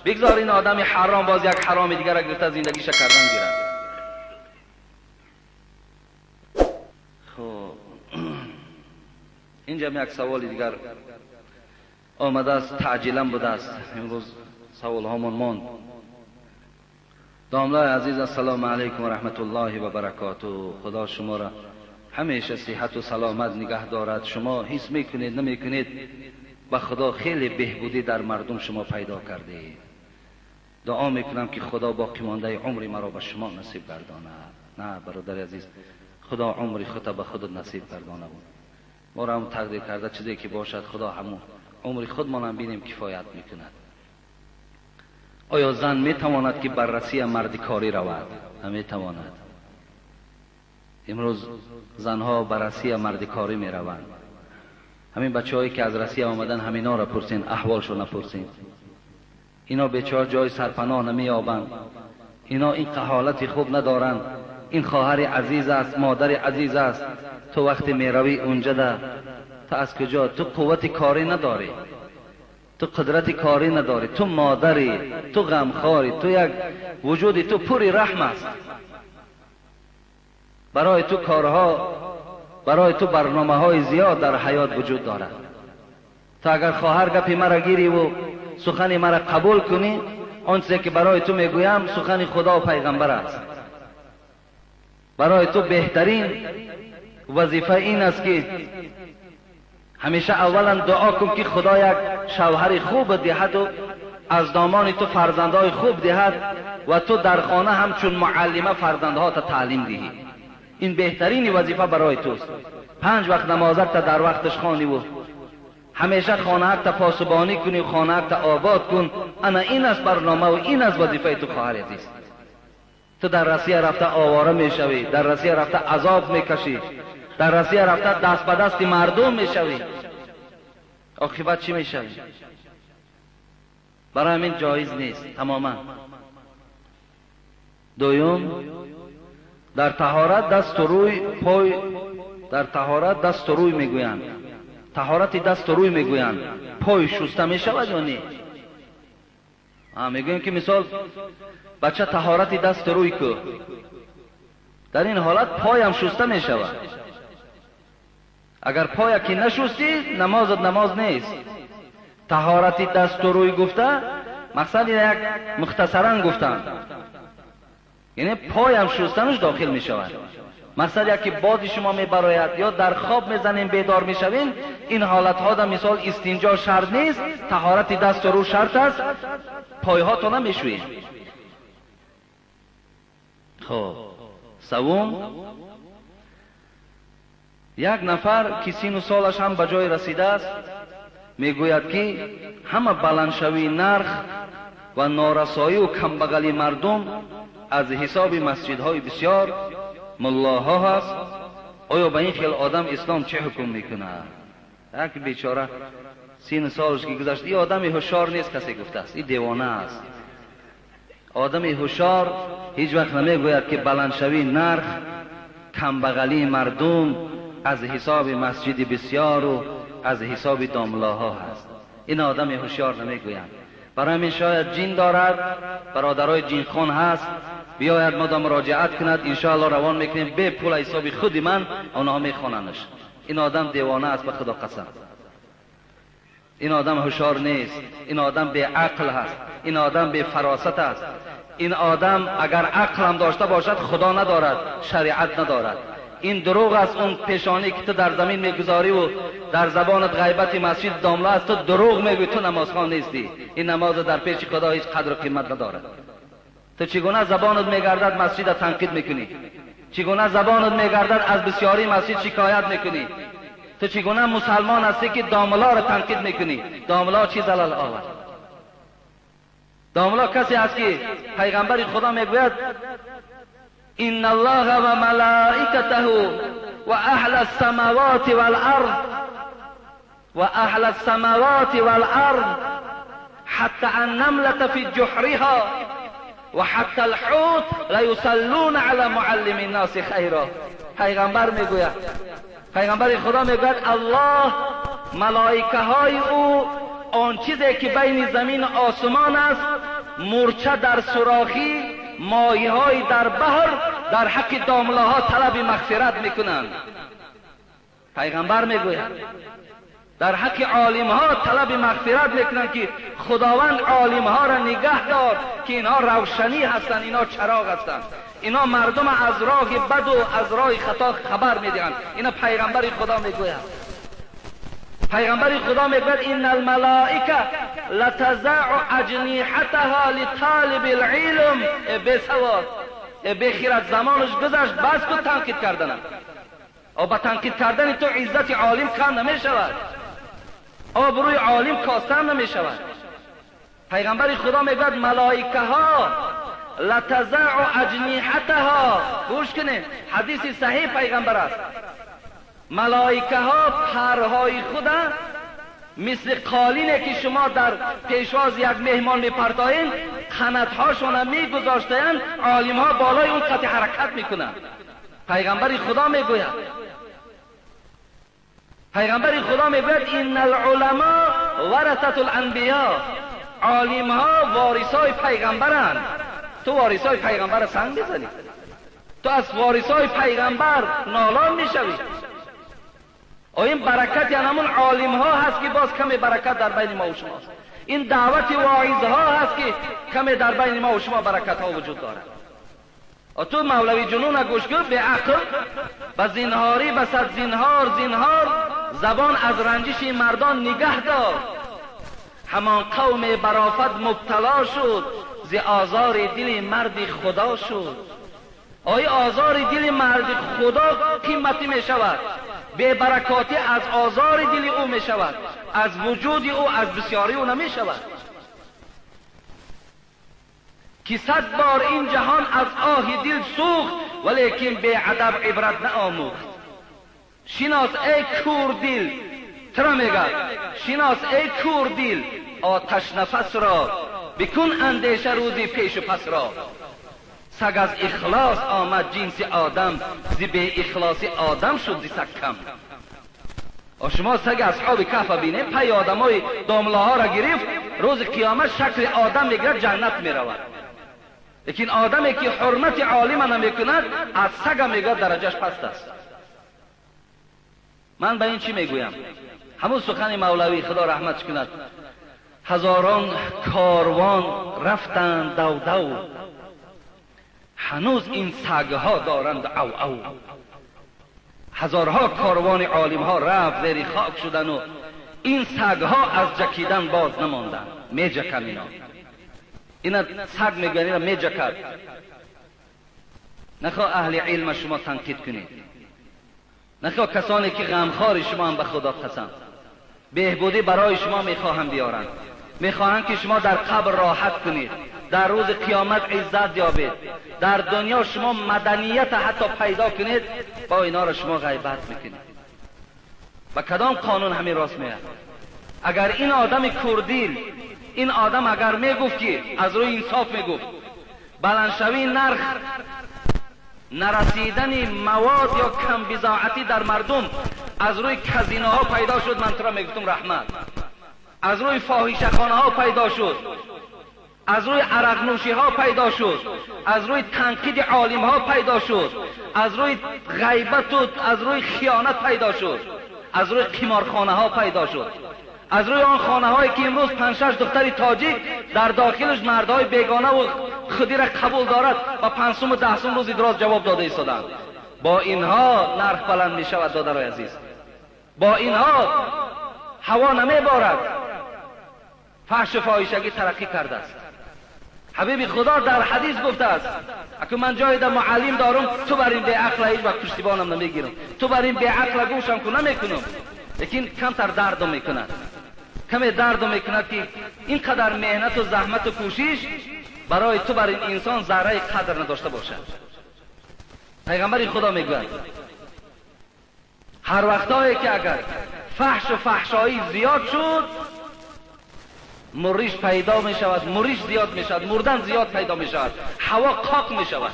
بگذار این آدمی حرام باز یک حرام دیگر را گرفته زندگیش کردن گیرد. خب اینجا یک سوال دیگر آمده است، تعجیلا بوده است، امروز سوال هامون ماند. داملای عزیز السلام علیکم و رحمت الله و برکاته. خدا شما را همیشه صحت و سلامت نگه دارد. شما حس میکنید نمیکنید به خدا خیلی بهبودی در مردم شما پیدا کرده اید. دعا میکنم که خدا باقی مانده عمری مرا به شما نصیب گرداند. نه برادر عزیز، خدا عمری خود به خود نصیب گردانه بود. ما را هم تقدیر کرده چیزی که باشد خدا همون عمری خودمان هم بینیم کفایت میکند. آیا زن میتواند که بررسی مردکاری رود؟ نمیتواند. امروز زنها بررسی مردکاری میروند. همین بچه‌هایی که از روسیه آمدن همینا را پرسین، احوالشو نپرسین. اینا بیچاره جای سرپناه نمییابند. اینا این حالت خوب ندارند. این خواهر عزیز است، مادر عزیز است. تو وقتی میروی اونجا ده، تو از کجا؟ تو قوت کاری نداری، تو قدرت کاری نداری، تو مادری، تو غمخواری، تو یک وجودی تو پوری رحم است. برای تو کارها، برای تو برنامه های زیاد در حیات وجود دارد. تا اگر خواهر گپی مرا گیری و سخن مرا قبول کنی، آنچه که برای تو میگویم سخن خدا و پیغمبر است. برای تو بهترین وظیفه این است که همیشه اولا دعا کن که خدا یک شوهر خوب دهد و از دامان تو فرزندهای خوب دهد و تو در خانه همچون معلمه فرزندها تا تعلیم دهی. این بهترین وظیفه برای توست. 5 وقت نمازت در وقتش خوانی و همیشه خانه‌ات پاسبانی کنی و خانه‌ات آباد کن. انا این است برنامه و این است وظیفه تو خواهر عزیز. تو در روسیه رفته آواره میشوی، در روسیه رفته عذاب میکشی، در روسیه رفته دست به دست مردم میشوی، عاقبت چی میشوی؟ برای همین جایز نیست تماما. دوم، در طهارت دست و روی پای، در طهارت دست و روی میگویند، طهارت دست و روی میگویند، پای شسته میشود یا نه؟ میگویم که مثال بچه طهارت دست و روی کو، در این حالت پای هم شسته میشود. اگر پای که نشستی نمازت نماز نیست. طهارت دست و روی گفته مقصد یک مختصرا گفتن، یعنی پای هم شستنش داخل می شود. مثلا که باد شما می براید یا در خواب میزنین بیدار میشوین، این حالت ها در مثال استنجا شرط نیست، طهارت دست و رو شرط است، پای ها تو نمیشوین. خب سوم، یک نفر که 30 سالش هم به جای رسیده است میگوید که همه بلندشوی نرخ و نارسایی و کمبغلی مردم از حساب مسجدهای بسیار ملاها هست. آیا به این خیل آدم اسلام چه حکم میکنه؟ یک بیچاره 30 سالش که گذشت، این آدم هوشیار نیست کسی گفته است، این دیوانه است. آدم هوشیار هیچ وقت نمیگوید که بلندشوی نرخ کمبغلی مردم از حساب مسجد بسیار و از حساب داملاها هست. این آدم هوشیار نمیگوید. برای همین شاید جین دارد، برادرای جین خون هست، بیاید ما مراجعت کند، انشاءالله روان میکنیم به پول حساب خود من اونها میخواننش. این آدم دیوانه است به خدا قسم. این آدم هوشیار نیست، این آدم بی عقل هست، این آدم بی فراست است. این آدم اگر عقل هم داشته باشد خدا ندارد، شریعت ندارد. این دروغ است. اون پیشانی که تو در زمین میگذاری و در زبانت غیبت مسجد داملا است، تو دروغ میگوی، تو نمازخوان نیستی. این نماز در پیش خدا هیچ قدر و قیمت ندارد. تو چگونه زبانت میگردد مسجد تنقید میکنی؟ چگونه زبانت میگردد از بسیاری مسجد شکایت میکنی؟ تو چگونه مسلمان هستی که داملا را تنقید میکنی؟ داملا چی زلال آورد؟ داملا کسی است که پیغمبر خدا میگوید ان الله و ملائکته و اهل السماوات والارض و اهل السماوات والارض حتى النملة في جحرها و حتی الحوت لیصلون علی معلم الناس خیرا. پیغمبر میگوید، پیغمبر خدا میگوید الله، ملائکه های او آن چیزی که بین زمین و آسمان است، مورچه در سوراخی، ماهی های در بحر، در حق دامله ها طلب مغفرت میکنند. پیغمبر میگوید در حق عالم ها طلب مغفرت میکنند که خداوند عالم ها را نگه دار که اینا روشنی هستند، اینا چراغ هستند، اینا مردم از راه بد و از راه خطا خبر میدهند. اینا پیغمبر خدا میگوید. پیغمبر خدا میگوید ان الملائکه لتضع اجنحتها لطالب العلم. بسواد بخیرت زمانش گذشت، بس کو تنقید کردن او با تنقید کردن تو عزت عالم کم نمیشود، آبروی عالم کاستن نمیشود. پیغمبر خدا میگوید ملائکه ها لتضع اجنحتها، گوش کنید حدیث صحیح پیغمبر است، ملائکه ها پرهای خود مثل قالینه که شما در پیشواز یک مهمان میپرتایین، قناتهاشون میگذاشتین، عالم ها بالای اون قطع حرکت میکنن. پیغمبر خدا میگوید، پیغمبر خدا میگوید ان العلماء ورثة الانبیاء، عالم ها وارثای پیغمبرند. تو وارثای پیغمبر سنگ بزنی، تو از وارثای پیغمبر نالان میشوی. این برکت یعنی همون عالم ها هست که باز کمی برکت در بین ما و شماست. این دعوت واعظ ها هست که کمی در بین ما و شما برکت ها وجود دارد. تو مولوی جنون گوش کن، به عقل، به زنهاری، به صد زنهار زبان از رنجش مردان نگه دار. همان قوم برافت مبتلا شد، ز آزار دل مرد خدا شد. آیا آزار دل مرد خدا قیمتی می شود؟ بے برکاتی از آزار دل او می شود، از وجود او، از بسیاری او نمی شود. که 100 بار این جهان از آه دل سوخت، ولیکن به ادب عبرت نآموخت. شناس ای کور دل، ترا میگه شناس ای کور دل، آتش نفس را بکن اندیشه روزی پیش و پس را. سگ از اخلاص آمد جنس آدم، زی به اخلاصی آدم شد زی سگ کم. شما سگ اصحاب کهف بینه، پی آدمای دامله ها را گرفت، روز قیامت شکل آدم میگرد، جنت میرود. لیکن آدمی که حرمت عالم نمیکند، از سگ میگرد درجهش پست است. من به این چی میگویم؟ همون سخن مولوی خدا رحمتش کند، هزاران کاروان رفتند دو دو، هنوز این سگها دارند او او. هزارها کاروان عالم ها رفت زیر خاک شدن و این سگها از جکیدن باز نماندن. میجکن اینا سگ میگن، اینا میجکد. نخواه اهل علم شما تنقید کنید، نخواه کسانی که غمخوار شما هم به خدا قسم بهبودی برای شما میخواهند بیارند، میخواهند که شما در قبر راحت کنید، در روز قیامت عزت یابید، در دنیا شما مدنیت حتی پیدا کنید، با اینا را شما غیبت میکنید. و کدام قانون همین راست میاد؟ اگر این آدم کردیل، این آدم اگر میگفت که از روی انصاف میگفت، بلندشوی نرخ نرسیدن مواد یا کم بضاعتی در مردم از روی کزینه ها پیدا شد، من ترا میگفتم رحمت. از روی فاحشه خانه ها پیدا شد، از روی عرق نوشی ها پیدا شد، از روی تنقید عالم ها پیدا شد، از روی غیبت و از روی خیانت پیدا شد، از روی قمارخانه ها پیدا شد، از روی آن خانه هایی که امروز 5-6 دختر تاجیک در داخلش مردهای بیگانه و خودی را قبول دارد و 5 و 10 روز دراز جواب داده ایستادند. با اینها نرخ بلند می شود دادرای عزیز، با اینها هوا نمی بارد. فحش فاحشگی ترقی کرده است. حبیب خدا در حدیث گفته است اگه من جای در معلم دارم تو بر این به عقل هیچ وقت پشتیبانم نمیگیرم، تو بر این به عقل گوشم که نمیکنم، لیکن کمتر دردم میکند، کمی دردم میکند که اینقدر مهنت و زحمت و کوشش برای تو بر این انسان ذره قدر نداشته باشد. پیغمبر خدا میگوید هر وقتایی که اگر فحش و فحشایی زیاد شد مریش پیدا می شود، مریش زیاد می شود، مردن زیاد پیدا می شود، هوا خاک می شود،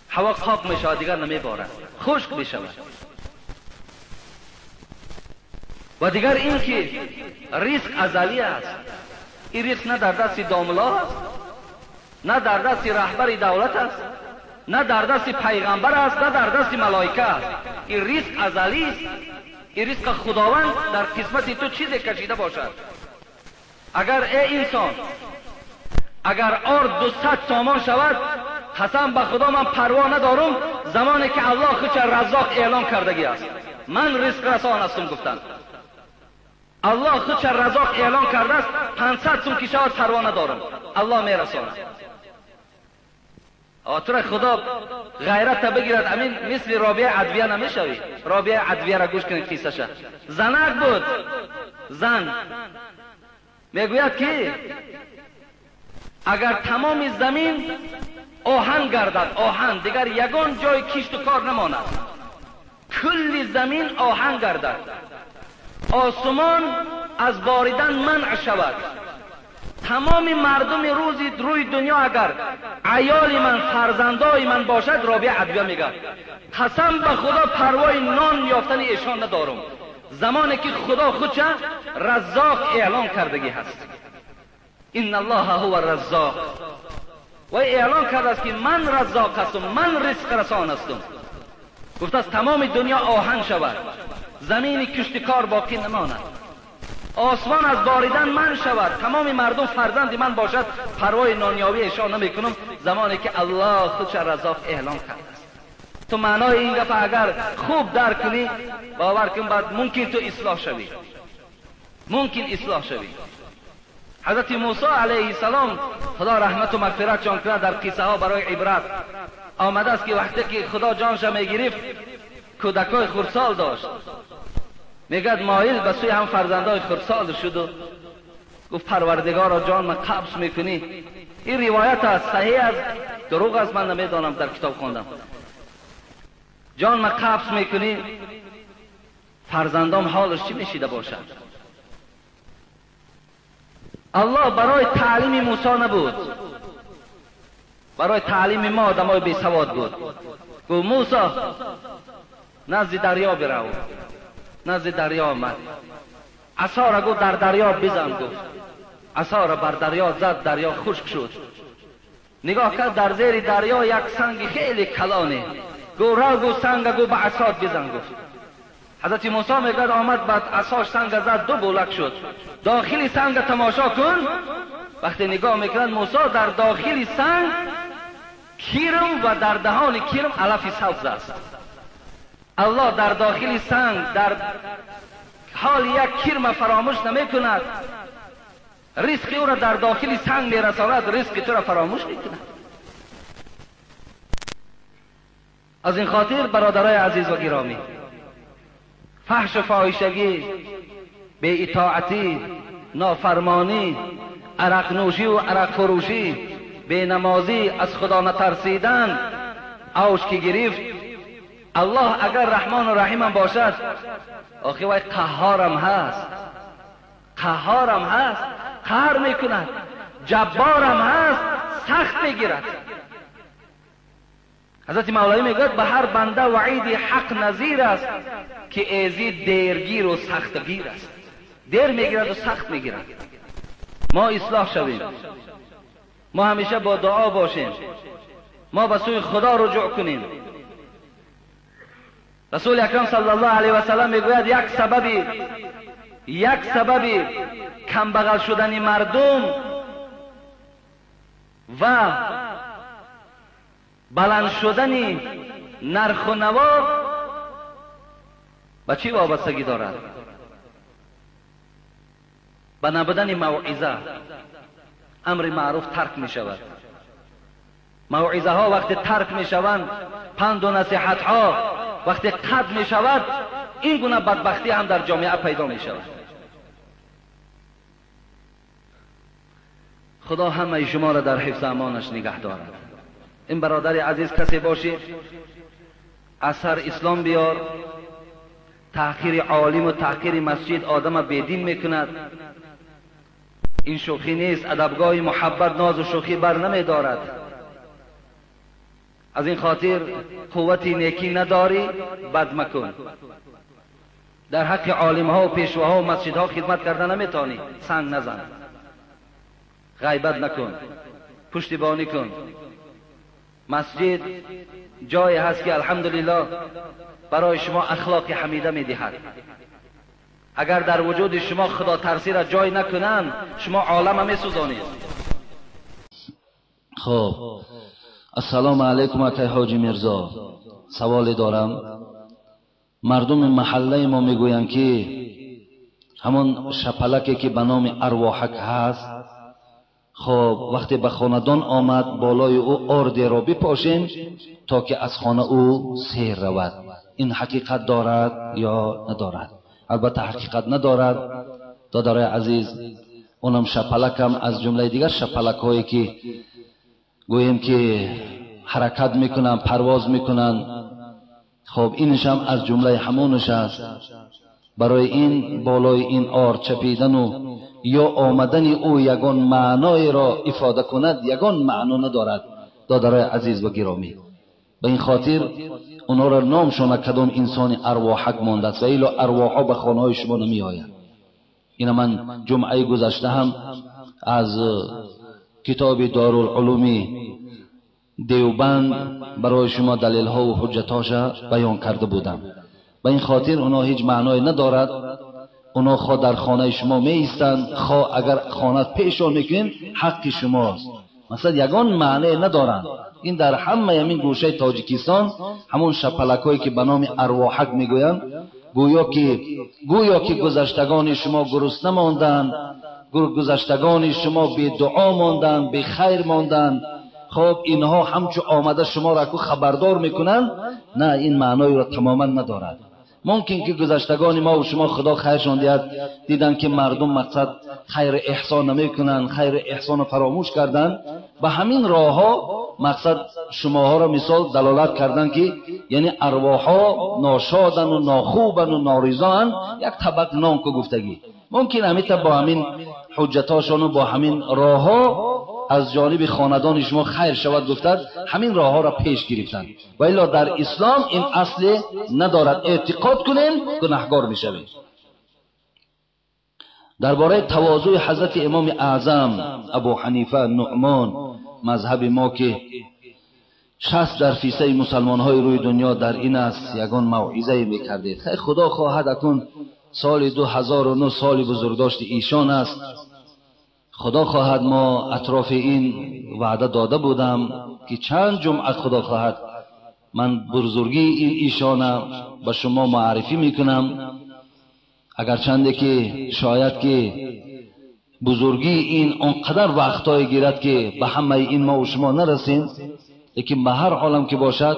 هوا خاک می شود، دیگر نمی بارد، خشک می شود. و دیگر این که ریسک ازلی است، این ریسک نه در دست داملا است، نه در دست رهبر دولت است، نه در دست پیغمبر است، نه در دست ملائکه است. این ریسک ازلی است. این ریسک خداوند در قسمت تو چیزی کشیده باشد. اگر ای انسان اگر آرد 200 سامان شود، قسم به خدا من پروا ندارم زمانی که الله خودش رزاق اعلان کردگی است. من رزق رسان هستم گفتن. الله خودش رزاق اعلان کرده است، 500 سوم که شود پروا ندارم، الله میرساند. آتر خدا غیرت بگیرد، امین مثل رابعه عدویه نمیشوی. رابعه عدویه را گوش کنید قصه‌ش. زنک بود، زن میگوید که اگر تمام زمین آهن گردد، آهن دیگر یگان جای کشت و کار نماند، کل زمین آهن گردد، آسمان از باریدن منع شود، تمام مردم روی دنیا اگر عیال من فرزندای من باشد، رابعه عدویه میگه قسم به خدا پروای نان یافتن ایشان ندارم زمانی که خدا خودش رزاق اعلان کردگی هست. ان الله هو الرزاق، و اعلان کرده است که من رزاق هستم، من رزق رسان هستم. گفته است تمام دنیا آهن شود، زمین کشتکار باقی نماند، آسمان از باریدن من شود، تمام مردم فرزند من باشد، پروای نانیابی ایشان نمیکنم زمانی که الله خودش رزاق اعلان کرده است. تو معنای این گپ اگر خوب درک کنی، باور کن بعد ممکن تو اصلاح شوی، ممکن اصلاح شوی. حضرت موسی علیه السلام خدا رحمت و مغفرت جان کنه در قصه ها برای عبرت آمده است که وقتی که خدا جانش میگرفت کودکای خردسال داشت، میگد مایل به سوی هم فرزندای خردسال شد و گفت پروردگارا جان من قبض میکنی. این روایت است، صحیح است دروغ است من نمیدانم، در کتاب خوندم. جان من قبض میکنی، فرزندام حالش چی میشیده باشد؟ الله برای تعلیم موسی نبود، برای تعلیم ما آدمای بی سواد بود. گفت موسی نزد دریا برو، نزد دریا آمد، عصا را گفت در دریا بزن، گفت عصا را بر دریا زد، دریا خشک شد. نگاه کرد در زیر دریا یک سنگ خیلی کلانه، گفت رو، گفت سنگ گفت به عصات بزن. گفت حضرت موسی میگد آمد بعد عصاش سنگ زد، دو بولک شد. داخل سنگ تماشا کن. وقتی نگاه میکرد موسی در داخل سنگ کرم و در دهان کرم علف سبز است. الله در داخل سنگ در حال یک کرم فراموش نمی کند، رزق او را در داخل سنگ می رساند، رزق تو را فراموش می کند. از این خاطر برادرای عزیز و گرامی، فحش و فاحشگی، بی اطاعتی، نافرمانی، عرق نوشی و عرق فروشی، بی نمازی، از خدا نترسیدن اوج که گرفت. الله اگر رحمان و رحیم باشد، آخه وای قهارم هست، قهارم هست، قهر میکند، جبارم هست، سخت میگیرد. حضرت مولوی میگوید به هر بنده وعید حق نظیر است که ایزی دیرگیر و سختگیر است. دیر میگیرد و سخت میگیرد. ما اصلاح شویم، ما همیشه با دعا باشیم، ما به سوی خدا رجوع کنیم. رسول اکرم صلی الله علیه و سلم میگوید یک سبب کم بغل شدن مردم و بلند شدن نرخ و نوا به چی وابستگی دارد؟ به نبودن موعظه. امر معروف ترک می شود. موعظه ها وقتی ترک می شوند، پند و نصیحت ها وقتی قطع می شود، این گونه بدبختی هم در جامعه پیدا می شود. خدا همه شما را در حفظ امانش نگه دارد. این برادر عزیز کسی باشی اثر اسلام بیار، تحقیر عالم و تحقیر مسجد آدم بیدین میکند، این شوخی نیست. ادبگاه محبت ناز و شوخی بر نمی دارد. از این خاطر قوتی نیکی نداری، بد مکن. در حق عالم ها و پیشواها و مسجد ها خدمت کردن نمیتانی، سنگ نزن، غیبت نکن، پشتیبانی کن. مسجد جایی هست که الحمدلله برای شما اخلاق حمیده میدهد. اگر در وجود شما خدا ترسی را جای نکنند، شما عالم میسوزانید. خب السلام علیکم آقای حاجی میرزا، سوالی دارم. مردم محله ما میگویند که همون شپلکی که به نام ارواحک هست، خب وقتی به خاندان آمد بالای او آردی را بپاشین تا که از خانه او سیر رود. این حقیقت دارد یا ندارد؟ البته حقیقت ندارد دادار عزیز. اونم شپلکم از جمله دیگر شپلک هایی که گوییم که حرکت میکنن، پرواز میکنن، خب اینش هم از جمله همونش است. برای این بالای این آر چپیدن و یا آمدن او یگان معنای را افاده کند، یگان معنا ندارد دادرای عزیز و گرامی. به این خاطر اونا را نامشان کدام انسان ارواحک مانده است و ایلا ارواحا به خانه های شما نمی آید. این من جمعه گذشته هم از کتاب دارالعلوم دیوبند برای شما دلیل ها و حجتاش بیان کرده بودم. به این خاطر اونا هیچ معنای ندارد. اونا خواه در خانه شما می ایستند، خواه اگر خانه پیشان میکنین حق شماست. مثلا یگان معنی ندارند. این در همه همین گوشه تاجیکستان همون شپلکایی که به نام ارواحک میگویند، گویا که گذشتگان شما گرسنه ماندند، گذشتگان شما بی دعا ماندند، بی خیر ماندند. خب اینها همچو آمده شما را که خبردار میکنند، نه این معنای را تماما ندارد. ممکن که گذشتگان ما و شما خدا خیرشان دهد دیدن که مردم مقصد خیر احسان نمیکنند، خیر احسان فراموش کردند، به همین راه ها مقصد شماها را مثال دلالت کردند که یعنی ارواحها ناشادن و ناخوبن و ناریزان، یک طبق نام که گفتگی. ممکن همیتا با همین حجتاشان و با همین راه ها از جانب خاندان شما خیر شود گفتد، همین راه ها را پیش گرفتند. و الا در اسلام این اصل ندارد. اعتقاد کنین گناهگار میشوید. درباره تواضع حضرت امام اعظم ابو حنیفه نعمان مذهب ما که 60% مسلمان های روی دنیا در این است یگان موعظه میکردید. خیر خدا خواهد اکنون سال 2009 سال بزرگداشت ایشان است. خدا خواهد ما اطراف این وعده داده بودم که چند جمعه خدا خواهد من بزرگی این ایشان به شما معرفی میکنم. اگرچنده که شاید که بزرگی این اونقدر وقتای گیرد که به همه این ما و شما نرسیم، لیکن به هر حالم که باشد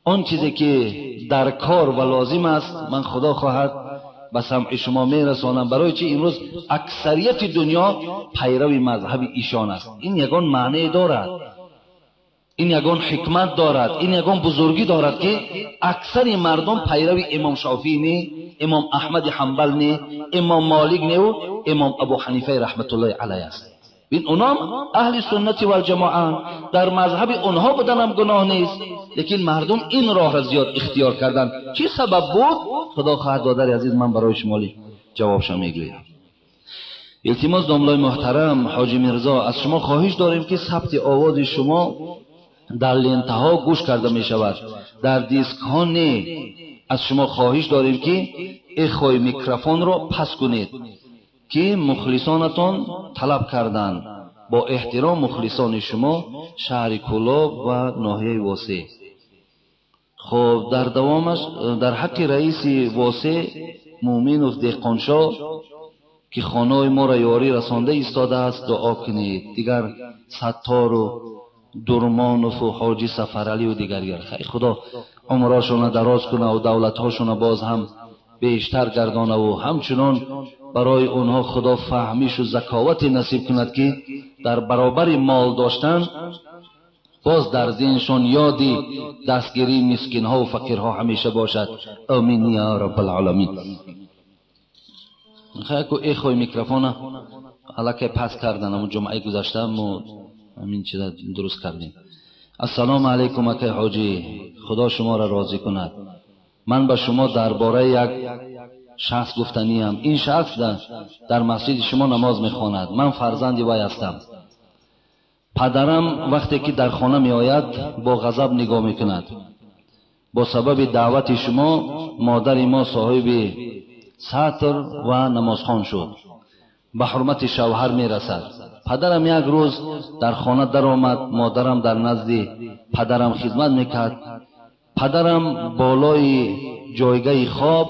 آن چیزی که در کار و لازم است من خدا خواهد به سمع شما میرسانم. برای چی امروز اکثریت دنیا پیرو مذهب ایشان است. این یگان معنی دارد، این یگان حکمت دارد، این یگان بزرگی دارد که اکثر مردم پیرو امام شافعی نه، امام احمد حنبل نه، امام مالک نه و امام ابو حنیفه رحمت الله علیه است. بین اونام اهل سنت و الجماعه، در مذهب اونها بدنم گناه نیست، لیکن مردم این راه را زیاد اختیار کردن. چی سبب بود؟ خدا خواهد دادر عزیز من برای شمالی جوابش میگویم. التماس داملای محترم حاجی میرزا، از شما خواهش داریم که ثبت آواز شما در لنتها گوش کرده می شود، در دیسک ها نه. از شما خواهش داریم که اخوای میکروفون را پس کنید که مخلصانتان طلب کردند. با احترام مخلصان شما، شهر کلاب و ناحیه واسع. خب در دوامش در حق رئیس واسع مومنوف دهقانشاه که خانه ما را یاری رسانده ایستاده است دعا کنید. دیگر ستار و درمانوف و حاجی سفرعلی و دیگر خیلی خدا عمرشون دراز کنه و دولتهاشون باز هم بیشتر گردانه و همچنان برای اونها خدا فهمیش و ذکاوت نصیب کند که در برابر مال داشتن باز در ذهنشون یادی دستگیری مسکین ها و فقیرها همیشه باشد. آمین یا رب العالمین. خیلی که ایخوی میکروفون علاقه پس کردن اما جمعه گذاشتم و همین چیز درست کردیم. السلام علیکم اکه حاجی، خدا شما را راضی کند. من به شما درباره یک شخص گفتنیم. این شخص در مسجد شما نماز میخواند. من فرزند وی هستم. پدرم وقتی که در خانه می آید با غضب نگاه میکند. با سبب دعوت شما مادر ما صاحب ساتر و نمازخوان شد. به حرمت شوهر می رسد. پدرم یک روز در خانه در آمد. مادرم در نزد پدرم خدمت میکرد. پدرم بالای جایگاه خواب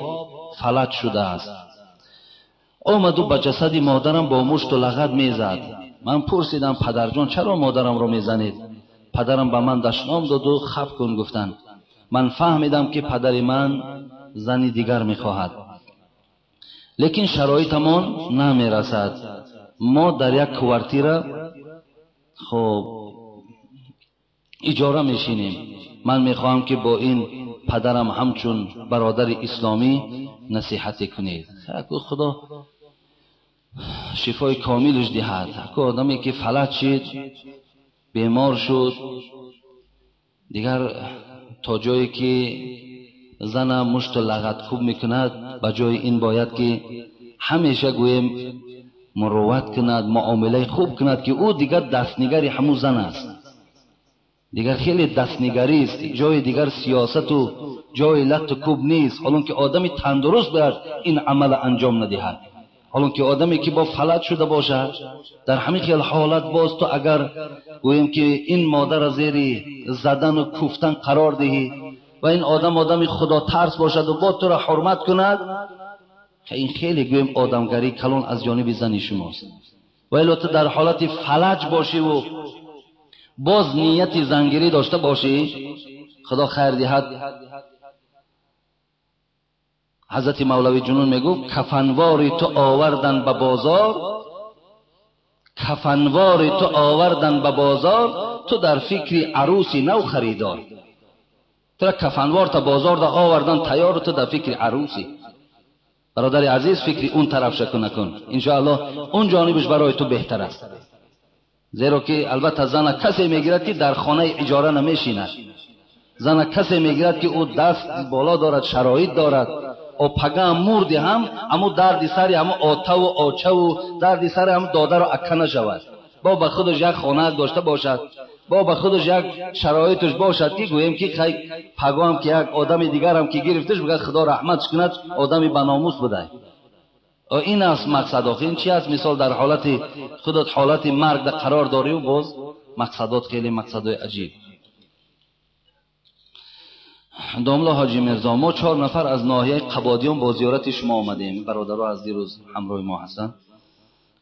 فلج شده است. آمد و به جسد مادرم با مشت و لغت میزد. من پرسیدم پدر جان چرا مادرم رو میزنید؟ پدرم به من دشنام داد و خف کن گفتند. من فهمیدم که پدر من زنی دیگر میخواهد، لیکن شرایطمان نمیرسد. ما در یک کوارتیر خب اجاره میشینیم. من میخواهم که با این پدرم همچون برادر اسلامی نصیحت کنید. خدا شفای کاملش دهد. که آدمی که فلج شد، بیمار شد، دیگر تا جایی که زن مشت و لغت خوب میکند، به جای این باید که همیشه گویم مروت کند، معامله خوب کند که او دیگر دستنگری همون زن است. دیگر خیلی دستنگری است. جای دیگر سیاست و جای لط و کوب نیست. حالان که آدمی تندرست باید این عمل انجام ندهد. حالان که آدمی که با فلج شده باشد، در همین خیال حالت باز تو اگر گویم که این مادر زیر زدن و کوفتن قرار دهی و این آدم خدا ترس باشد و با تو را حرمت کند، این خیلی گویم آدمگری کلان از جانب زن شماست. ولی تو در حالت فلج باشی و باز نیت زنگیری داشته باشی، خدا خیر دهد. حضرت مولوی جنون میگو کفنواری تو آوردن به بازار، کفنواری تو آوردن به بازار، تو در فکر عروسی نو خریدار. تو کفنوار تا بازار دا آوردن تیار، تو در فکر عروسی. برادر عزیز فکر اون طرف شکو نکن، انشاءالله اون جانبش برای تو بهتر است. زیرا که البته زن کسی میگیرد که در خانه اجاره نمیشیند. زن کسی میگیرد که او دست بالا دارد، شرایط دارد و پگه مرد هم امو درد سری همو آته و آچه و درد سری هم داده رو اکه نشود. با به خودش یک خانه داشته باشد، با به خودش یک شرایطش باشد که گویم که خیلی پگه هم که یک آدم دیگر هم که گرفتش بگه خدا رحمتش کند، آدمی بناموس بده. این است مقصد. این چی است؟ مثال در حالت خودت حالت مرگ در قرار داری و باز مقصدات خیلی مقصدای عجیب. داملا حاجی مرزا، ما 4 نفر از ناحیه قبادیان با زیارت شما آمدیم. برادرها از دیروز همراه ما هستند.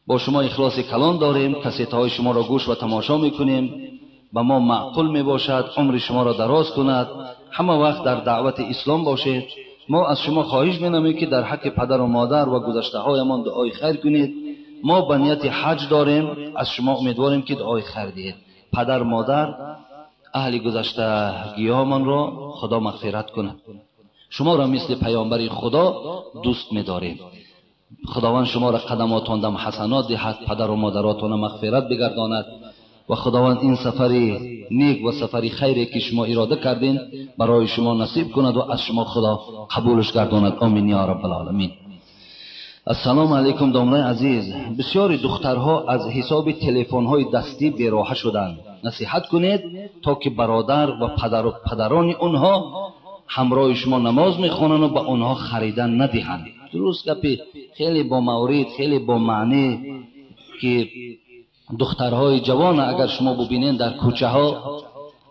با شما اخلاص کلان داریم. کسیت های شما را گوش و تماشا میکنیم. به ما معقول می باشد. عمر شما را دراز کند. همه وقت در دعوت اسلام باشید. ما از شما خواهش می‌نماییم که در حق پدر و مادر و گذشته هایمان دعای خیر کنید. ما به نیت حج داریم. از شما امیدواریم که دعای خیر دهید. پدر مادر اهل گذشتگی‌هامان را خدا مغفرت کند. شما را مثل پیامبر خدا دوست می‌داریم. خداوند شما را قدماتان دم حسنات دهد، پدر و مادراتان مغفرت بگرداند و خداوند این سفری نیک و سفری خیری که شما اراده کردین برای شما نصیب کند و از شما خدا قبولش گرداند. آمین یا رب العالمین. السلام علیکم دامنای عزیز. بسیاری دخترها از حساب تلفن‌های دستی بیراه شدند. نصیحت کنید تا که برادر و پدران اونها همراه شما نماز میخوانند و به اونها خریدن ندهند. درست گپی، خیلی با مورد، خیلی با معنی که دخترهای جوان اگر شما ببینید در کوچه ها،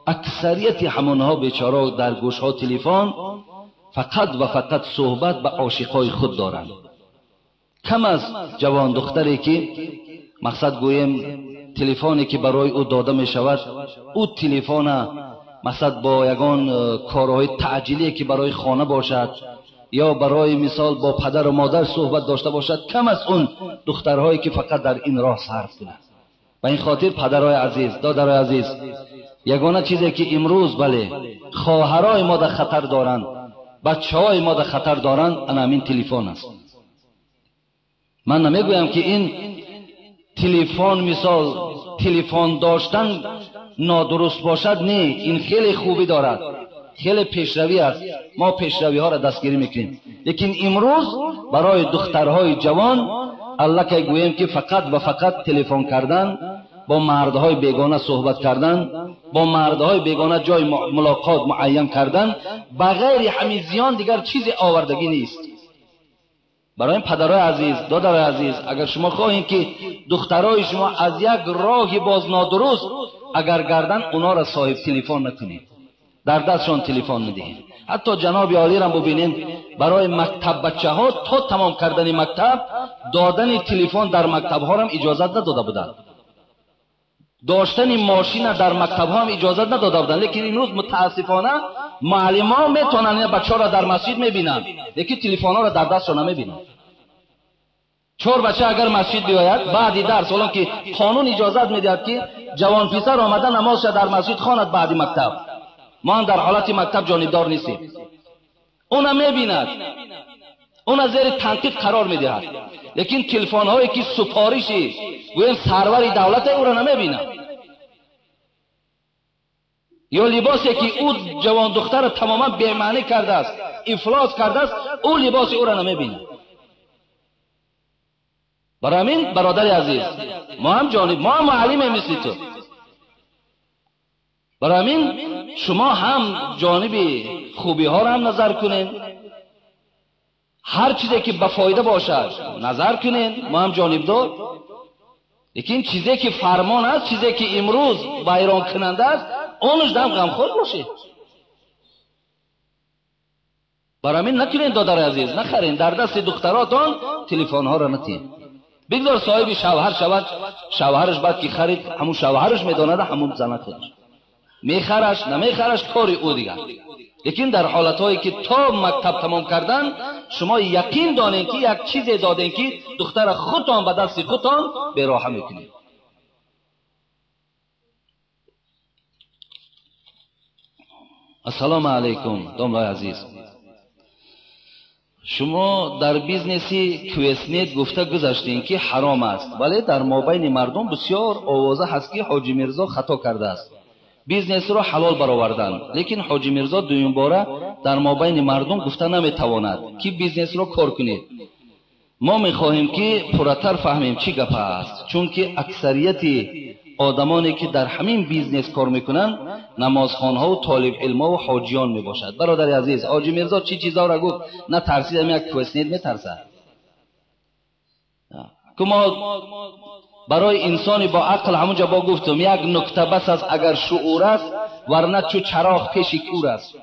اکثریت همونها بیچاره در گوش ها تلفن فقط و فقط صحبت به عاشقای خود دارند. کم از جوان دختری که مقصد گویم تلفنی که برای او داده می شود، او تلفن مقصد با یگان کارهای تعجیلی که برای خانه باشد یا برای مثال با پدر و مادر صحبت داشته باشد، کم از اون دخترهایی که فقط در این راه صرف کنند. و این خاطر پدرای عزیز، دادرای عزیز، یگانه چیزی که امروز بله خواهرای ما در خطر دارند، بچهای ما در خطر دارند، همین تلفن است. من نمیگویم که این تلفن مثال تلفن داشتن نادرست باشد، نه، این خیلی خوبی دارد، خیلی پیشروی است، ما پیشروی ها را دستگیری میکنیم. لیکن امروز برای دخترهای جوان الله که گویم که فقط و فقط تلفن کردن، با مردهای بیگانه صحبت کردن، با مردهای بیگانه جای ملاقات معین کردن، بغیر همین زیان دیگر چیزی آوردگی نیست. برای این پدرای عزیز، دادرای عزیز، اگر شما خواهید که دخترای شما از یک راهی باز نادرست اگر گردن، اونا را صاحب تلفن نکنید، در دستشان تلفن ندهید. حتی جناب عالی را ببینید، برای مکتب بچه ها تا تمام کردن مکتب دادن تلفن در مکتب ها را اجازت نداده بودند، داشتن ماشین در مکتب ها هم اجازت نداده بودند. لیکن امروز متاسفانه معلمان میتونن این بچه ها را در مسجد میبینند، لیکن تلفن ها را در دستشان نمیبینند. 4 بچه اگر مسجد بیاید بعد درس، حالا که قانون اجازت میدهد که جوان پسر آمده نمازش در مسجد خواند بعد مکتب، ما هم در حالت مکتب جانبدار نیستیم، اون میبیند، اون زیر تنقیب قرار میدهد. لیکن تلفن هایی که سفارشی گویم سرور دولت او را نمیبیند، یا لباسی که او جوان دختر تماما بی‌معنی کرده است، افلاس کرده است، او لباس او را نمیبیند. برای همین برادر عزیز، ما هم جانب، ما هم معلم مثل تو، برای همین شما هم جانب خوبی ها را هم نظر کنین، هر چیزی که به فایده باشد نظر کنین، ما هم جانب دار. لیکن چیزی که فرمان است، چیزی که امروز ویران کننده است، اونش دم غمخور باشه. برای همین نکنین دادر عزیز، نخرین، در دست دختراتان تلفن ها را نتین. بگذار صاحب شوهر شود، شوهرش بعد که خرید همون شوهرش میداند، همون زنه خودش میخرش نمیخرش کاری او دیگر. لیکن در حالتهایی که تا مکتب تمام کردن، شما یقین دانین که یک چیزی دادین که دختر خودتان به دست خودتان براحه میکنید. السلام علیکم داملای عزیز، شما در بیزنسی کویسنت گفته گذاشتین که حرام است، ولی در مابین مردم بسیار آوازه هست که حاجی میرزا خطا کرده است، بیزنس را حلال برآوردند. لیکن حاجی میرزا دویم باره در مابین مردم گفته نمیتواند که بیزنس را کار کنید. ما میخواهیم که پرتر فهمیم چی گپ است، چون که اکثریت آدمانی که در همین بیزنس کار میکنن نمازخوانها و طالب علما و حاجیان میباشد. برادر عزیز، حاجی میرزا چی چیزا را گفت؟ نه ترسید یک کوسنید میترسد. که ما برای انسانی با عقل همونجا با گفتم یک نکته بس است اگر شعور است، ورنه چو چراغ پیش کور است.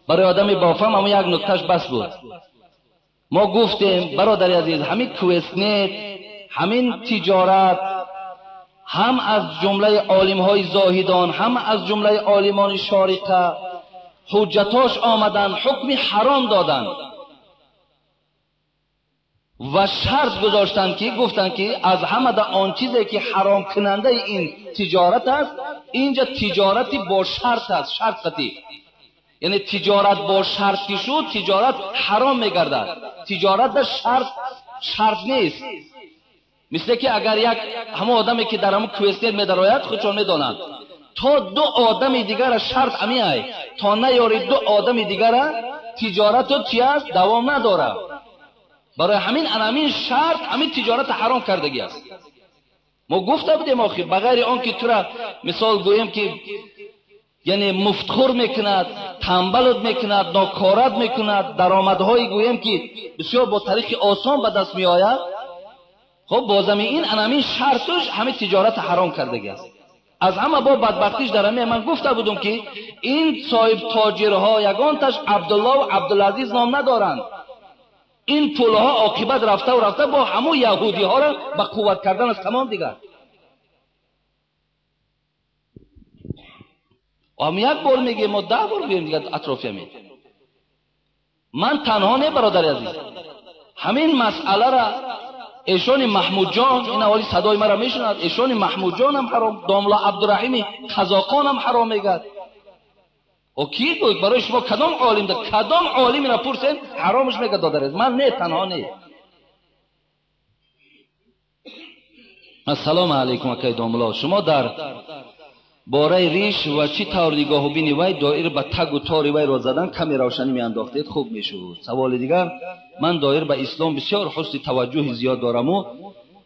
برای آدمی با فهم همون یک نکتهش بس بود. ما گفتیم برادر عزیز، همین کوسنید، همین تجارت، هم از جمله عالم های زاهدان، هم از جمله عالمان شارقه حجتاش آمدن، حکم حرام دادن و شرط گذاشتن که گفتن که از همه آن چیزی که حرام کننده این تجارت است، اینجا تجارتی با شرط است، شرطی، یعنی تجارت با شرطی شد تجارت حرام میگردد. تجارت در شرط نیست. مثل که اگر یک همه آدمی که در همون کویسنت میدراید خودشان میدانند تا 2 آدم دیگر شرط همیه، تا نیاری 2 آدم دیگر تجارت چی است دوام نداره. برای همین شرط همین تجارت حرام کردگی است. ما گفته بودیم آخر بغیر آن که تو را مثال گویم که یعنی مفتخور میکند، تنبلت میکند، ناکارت میکند، درآمدهای گویم که بسیار با طریق آسان به دست میآید، خب بازم این همین شرطش همین تجارت حرام کردگی است. از همه با بدبختیش در همین من گفته بودم که این صاحب تاجرها یگانتش عبدالله و عبدالعزیز نام ندارند. این پولها عاقبت رفته و رفته با همون یهودی ها را به قوت کردن است. تمام دیگر. و یک بار میگه ما 10 بار بگیم دیگر اطرافی می. من تنها نه برادر عزیز، همین مسئله را ایشان محمود جان، این اولی صدای مرا میشنود، ایشان محمود جان هم حرام، داملا عبدالرحیم خزاقان هم حرام میگد. و کی گوید برای شما کدام عالم ده؟ کدام عالمی را پرسید حرامش میگد دادر عزیز. من نه، تنها نه. السلام علیکم اکای داملا، شما در باره ریش و چی طور نگاه و بینی وی دایر به تگ و تاری وی را زدن کمی روشنی می انداختید خوب می شود. سوال دیگر، من دایر به اسلام بسیار حسن توجه زیاد دارم و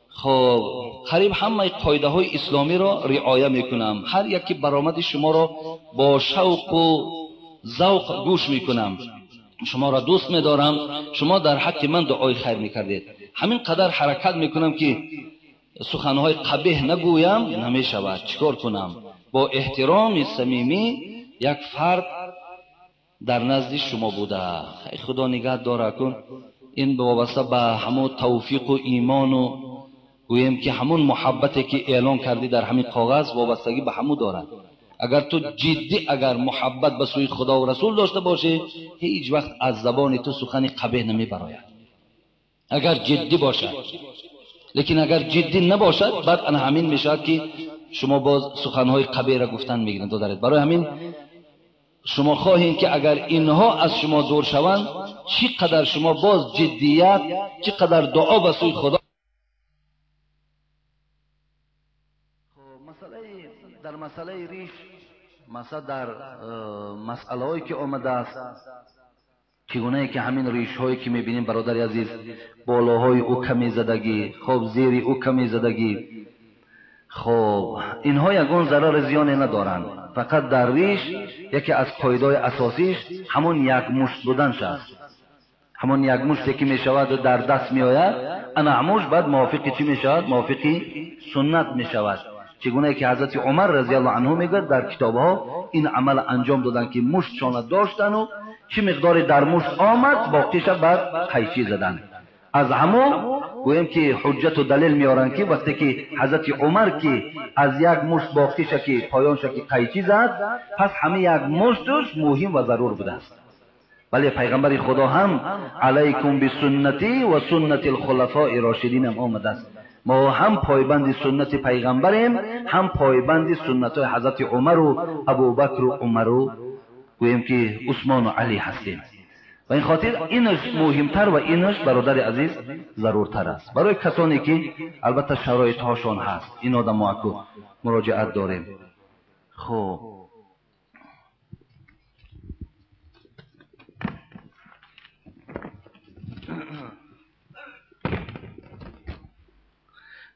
خب قریب همه قاعده های اسلامی را رعایت می کنم. هر یکی برآمد شما را با شوق و ذوق گوش می کنم. شما را دوست می دارم. شما در حق من دعای خیر می کردید. همین قدر حرکت می کنم که سخنهای قبیح نگویم، نمی شود. چیکار کنم؟ با احترام صمیمی یک فرد در نزد شما بوده. خدا نگه داره کن. این وابسته به همون توفیق و ایمان و گویم که همون محبتی که اعلان کردی در همین کاغذ وابستگی به همون دارد. اگر تو جدی اگر محبت به سوی خدا و رسول داشته باشی، هیچ وقت از زبان تو سخن قبیح نمی براید. اگر جدی باشد. لیکن اگر جدی نباشد بعد ان همین میشد که شما باز سخنهای قبیح را گفتن میگیرند. دارید برای همین شما خواهید که اگر اینها از شما دور شوند، چقدر شما باز جدیت، چقدر دعا به سوی خدا. در مسئله ریش، مثلا در مسئله هایی که آمده است، چگونه که همین ریش هایی که میبینیم برادر عزیز، بالاهای او کمی زدگی، خب زیری او کمی زدگی، خب اینها یگان ضرر زیانی ندارند. فقط در ریش یکی از قاعده اساسیش همون یک مشت بودنش است. همون یک مشتی که میشود در دست میآید، انا مشت بعد موافق چی میشود؟ موافق سنت میشود. چگونه که حضرت عمر رضی الله عنه میگه در کتابها این عمل انجام دادن که مشتشان داشتن و چه مقدار در مشت آمد باقیش بعد قیچی زدن. از همو گویم که حجت و دلیل میارن که وقتی که حضرت عمر که از یک مشت باقیش که پایانش که قیچی زد، پس همه یک مشتش مهم و ضرور بوده است. ولی پیغمبر خدا هم علیکم بسنتی و سنت الخلفاء راشدین هم آمده است. ما هم پایبند سنت پیغمبریم، هم پایبند سنت حضرت عمر و ابوبکر و عمر و گویم که عثمان و علی هستیم. و این خاطر اینش مهمتر و اینش برادر عزیز ضرورتر است برای کسانی که البته شرایط هاشون هست. این آدم معکو مراجعت داریم. خب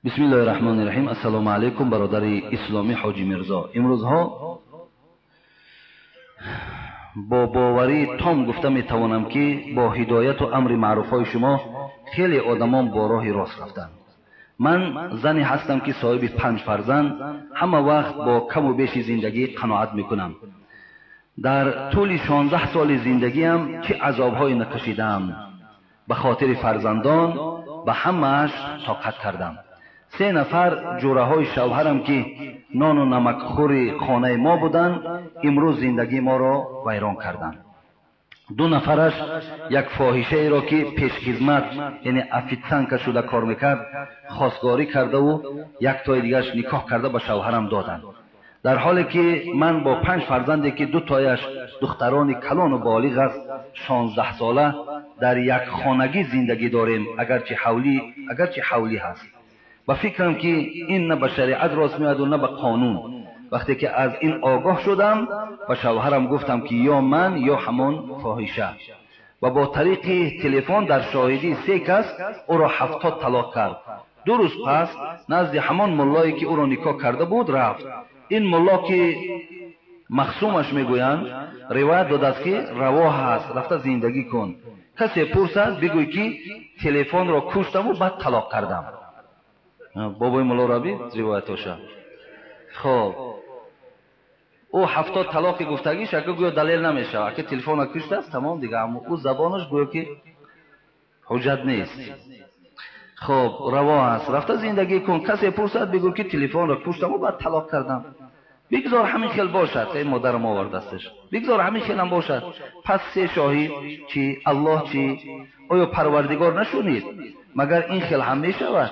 بسم الله الرحمن الرحیم. السلام علیکم برادر اسلامی حاجی مرزا. امروزها با باوری تام گفته می توانم که با هدایت و امر معروف های شما خیلی آدمان با راه راست رفتند. من زنی هستم که صاحب 5 فرزند، همه وقت با کم و بیش زندگی قناعت می کنم. در طول 16 سال زندگیم چه عذاب های نکشیدم. به خاطر فرزندان به همه‌اش طاقت کردم. 3 نفر جوره های شوهرم که نان و نمک خور خانه ما بودند، امروز زندگی ما را ویران کردند. 2 نفرش یک فاحشه را که پیش خدمت یعنی افیتسنک شده کار میکرد خواستگاری کرده و یک تای دیگرش نکاح کرده به شوهرم دادند. در حالی که من با 5 فرزندی که 2 تایش دختران کلان و بالغ است 16 ساله در یک خانگی زندگی داریم، اگرچه حولی هست. و فکرم که این نه به شریعت راست میاد و نه به قانون. وقتی که از این آگاه شدم به شوهرم گفتم که یا من یا همان فاحشه، و با طریق تلفن در شاهدی 3 کس او را 70 طلاق کرد. 2 روز پس نزد همان ملایی که او را نکاح کرده بود رفت. این ملا که مخصومش میگویند روایت داده است که روا هست، رفته زندگی کن. کسی پرسد بگوی که تلفن را کشتم و بعد طلاق کردم. بابای ملا ربی روایتاشه. خب او 70 طلاق گفتگیش اگه گویا دلیل نمیشه، اگه تلفن کشته است تمام دیگه، اما او زبانش گویا که حجت نیست. خب روا است، رفته زندگی کن، کسی پرسد بگو که تلفن را پشتم و بعد طلاق کردم. بگذار همین خیل باشد، خیلی مادرم آورد دستش، بگذار همین خیل هم باشد. پس سه شاهی چی؟ الله چی؟ آیا پروردگار نشونید؟ مگر این خیل هم می شود؟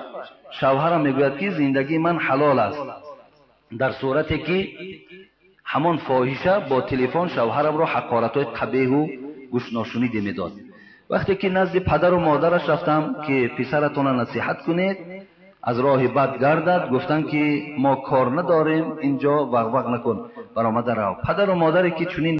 شوهرم میگوید که زندگی من حلال است، در صورتی که همان فاحشه با تلفن شوهرم را حقارت‌های قبیح و گوش ناشنیده میداد. وقتی که نزد پدر و مادرش رفتم که پسرتون نصیحت کنید از راه بد گردد، گفتن که ما کار نداریم اینجا، وقوق نکن، برآمده رو. پدر و مادری که چنین